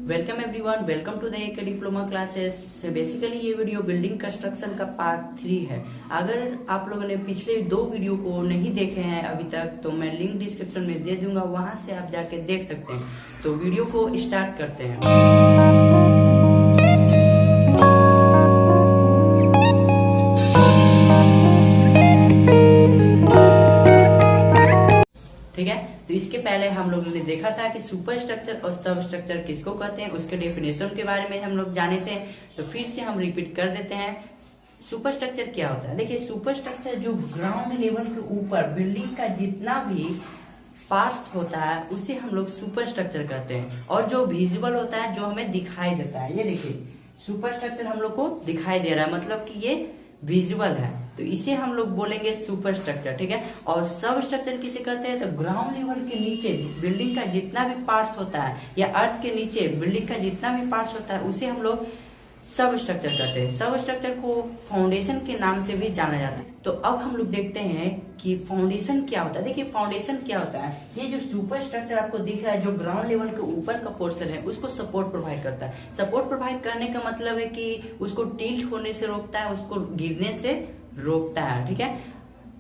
Welcome everyone, welcome to the एक diploma classes. Basically ये video building construction का part 3 है। अगर आप लोगों ने पिछले 2 वीडियो को नहीं देखे हैं अभी तक तो मैं लिंक डिस्क्रिप्शन में दे दूंगा, वहां से आप जाके देख सकते हैं। तो वीडियो को स्टार्ट करते हैं। ठीक है, तो इसके पहले हम लोगों ने देखा था कि सुपर स्ट्रक्चर और सब स्ट्रक्चर किसको कहते हैं, उसके डेफिनेशन के बारे में हम लोग जाने थे। तो फिर से हम रिपीट कर देते हैं। सुपर स्ट्रक्चर क्या होता है? देखिए, सुपर स्ट्रक्चर जो ग्राउंड लेवल के ऊपर बिल्डिंग का जितना भी पार्ट्स होता है उसे हम लोग सुपर स्ट्रक्चर कहते हैं। और जो विजिबल होता है, जो हमें दिखाई देता है, ये देखिए सुपर स्ट्रक्चर हम लोग को दिखाई दे रहा है, मतलब कि ये विजुअल है, तो इसे हम लोग बोलेंगे सुपर स्ट्रक्चर। ठीक है, और सब स्ट्रक्चर किसे कहते हैं? तो ग्राउंड लेवल के नीचे बिल्डिंग का जितना भी पार्ट्स होता है या अर्थ के नीचे बिल्डिंग का जितना भी पार्ट्स होता है उसे हम लोग सब स्ट्रक्चर कहते हैं। सब स्ट्रक्चर को फाउंडेशन के नाम से भी जाना जाता है। तो अब हम लोग देखते हैं कि फाउंडेशन क्या होता है। देखिए, फाउंडेशन क्या होता है? ये जो सुपर स्ट्रक्चर आपको दिख रहा है, जो ग्राउंड लेवल के ऊपर का पोर्शन है, उसको सपोर्ट प्रोवाइड करता है। सपोर्ट प्रोवाइड करने का मतलब है कि उसको टिल्ट होने से रोकता है, उसको गिरने से रोकता है। ठीक है,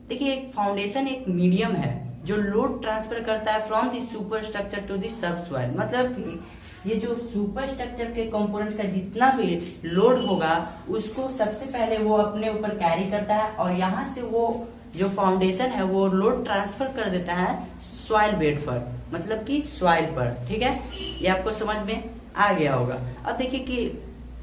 देखिए एक फाउंडेशन एक मीडियम है जो लोड ट्रांसफर करता है from the super structure to the sub soil. मतलब कि ये जो सुपर स्ट्रक्चर के कंपोनेंट का जितना भी लोड होगा उसको सबसे पहले वो अपने ऊपर कैरी करता है, और यहाँ से वो जो फाउंडेशन है वो लोड ट्रांसफर कर देता है सॉइल बेड पर, मतलब कि सॉइल पर। ठीक है, ये आपको समझ में आ गया होगा। अब देखिए कि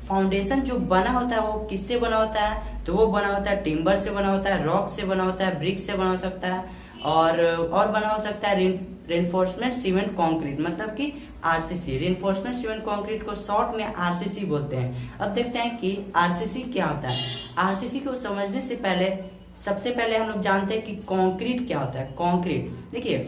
फाउंडेशन जो बना होता है वो किससे बना होता है? तो वो बना होता है टिम्बर से बना होता है, रॉक से बना होता है, ब्रिक से बना हो सकता है, और बना हो सकता है रेनफोर्समेंट सीमेंट कंक्रीट, मतलब कि आरसीसी। रेनफोर्समेंट सीमेंट कंक्रीट को शॉर्ट में आरसीसी बोलते हैं। अब देखते हैं कि आरसीसी क्या होता है। आरसीसी को समझने से पहले सबसे पहले हम लोग जानते हैं कि कंक्रीट क्या होता है। कंक्रीट, देखिए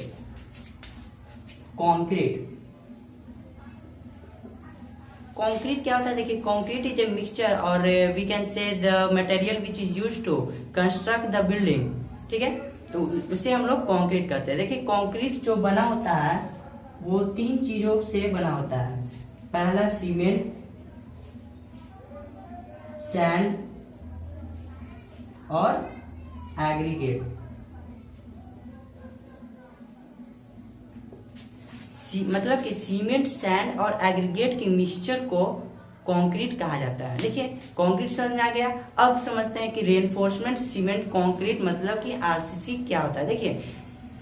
कंक्रीट क्या होता है? देखिए, कंक्रीट इज ए मिक्सचर और we can say the material which is used to construct the building. ठीक है, तो उसे हम लोग कंक्रीट कहते हैं। देखिए, कंक्रीट जो बना होता है वो 3 चीजों से बना होता है। पहला सीमेंट, सैंड और एग्रीगेट। मतलब कि सीमेंट, सैंड और एग्रीगेट की मिक्सचर को कंक्रीट कहा जाता है। देखिए, कंक्रीट समझ में आ गया। अब समझते हैं कि रेनफोर्समेंट सीमेंट कंक्रीट मतलब कि आरसीसी क्या होता है। देखिए,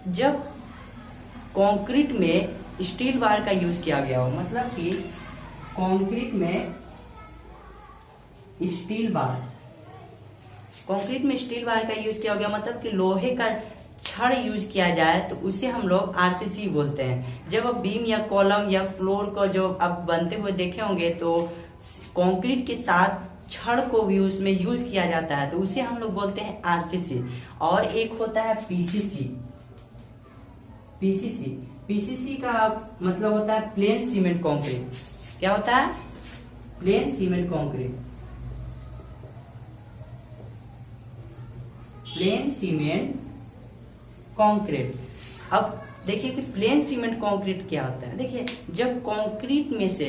जब कंक्रीट में स्टील बार का यूज किया गया हो, मतलब कि कंक्रीट में स्टील बार का यूज किया गया, मतलब कि लोहे का छड़ यूज किया जाए तो उसे हम लोग आरसीसी बोलते हैं। जब आप बीम या कॉलम या फ्लोर को जो आप बनते हुए देखे होंगे तो कंक्रीट के साथ छड़ को भी उसमें यूज किया जाता है, तो उसे हम लोग बोलते हैं आरसीसी। और एक होता है पीसीसी। पीसीसी का मतलब होता है प्लेन सीमेंट कंक्रीट। क्या होता है? Plane cement concrete. Plane cement concrete. अब देखिए कि प्लेन सीमेंट कंक्रीट क्या होता है। देखिए, जब कंक्रीट में से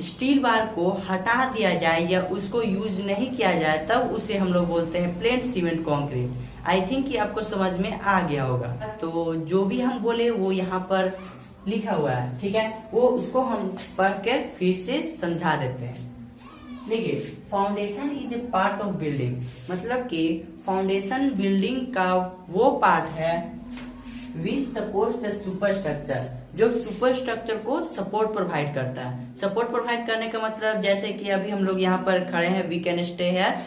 स्टील बार को हटा दिया जाए या उसको यूज नहीं किया जाए तब उसे हम लोग बोलते हैं plane cement concrete. I think कि आपको समझ में आ गया होगा। तो जो भी हम बोले वो यहाँ पर लिखा हुआ है, ठीक है, वो उसको हम पढ़कर फिर से समझा देते हैं। देखिए, foundation is a part of building, मतलब कि फाउंडेशन बिल्डिंग का वो पार्ट है which supports the super structure, जो सुपर स्ट्रक्चर को सपोर्ट प्रोवाइड करता है। सपोर्ट प्रोवाइड करने का मतलब जैसे कि अभी हम लोग यहाँ पर खड़े हैं, वी कैन स्टे हियर।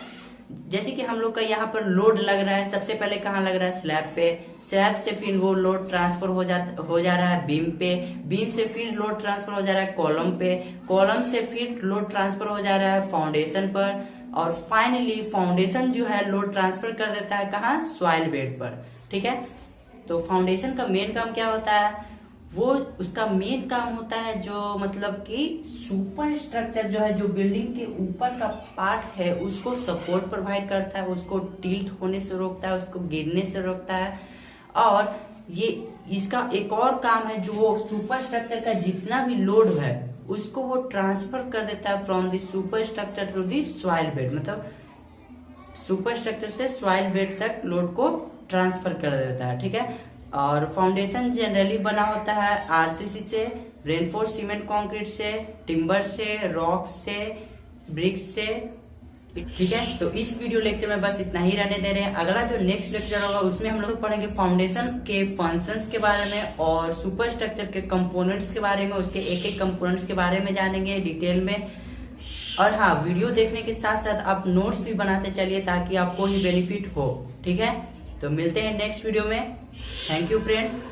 जैसे कि हम लोग का यहाँ पर लोड लग रहा है, सबसे पहले कहाँ लग रहा है? स्लैब पे। स्लैब से फिर वो लोड ट्रांसफर हो जा रहा है बीम पे। बीम से फिर लोड ट्रांसफर हो जा रहा है कॉलम पे। कॉलम से फिर लोड ट्रांसफर हो जा रहा है फाउंडेशन पर, और फाइनली फाउंडेशन जो है लोड ट्रांसफर कर देता है कहाँ? सॉइल बेड पर। ठीक है, तो फाउंडेशन का मेन काम क्या होता है? वो उसका मेन काम होता है जो मतलब कि सुपर स्ट्रक्चर जो है, जो बिल्डिंग के ऊपर का पार्ट है उसको सपोर्ट प्रोवाइड करता है, उसको टिल्ट होने से रोकता है, उसको गिरने से रोकता है। और ये इसका एक और काम है जो वो सुपर स्ट्रक्चर का जितना भी लोड है उसको वो ट्रांसफर कर देता है from the super structure to the soil bed, मतलब सुपर स्ट्रक्चर से सॉइल बेड तक लोड को ट्रांसफर कर देता है। ठीक है, और फाउंडेशन जनरली बना होता है आरसीसी से, रेनफोर्स सीमेंट कंक्रीट से, टिम्बर से, रॉक से, ब्रिक्स से। ठीक है, तो इस वीडियो लेक्चर में बस इतना ही रहने दे रहे हैं। अगला जो नेक्स्ट लेक्चर होगा उसमें हम लोग पढ़ेंगे फाउंडेशन के फंक्शंस के बारे में और सुपर स्ट्रक्चर के कंपोनेंट्स के बारे में, उसके एक एक कंपोनेंट्स के बारे में जानेंगे डिटेल में। और हाँ, वीडियो देखने के साथ साथ आप नोट्स भी बनाते चलिए ताकि आपको ही बेनिफिट हो। ठीक है, तो मिलते हैं नेक्स्ट वीडियो में। Thank you friends.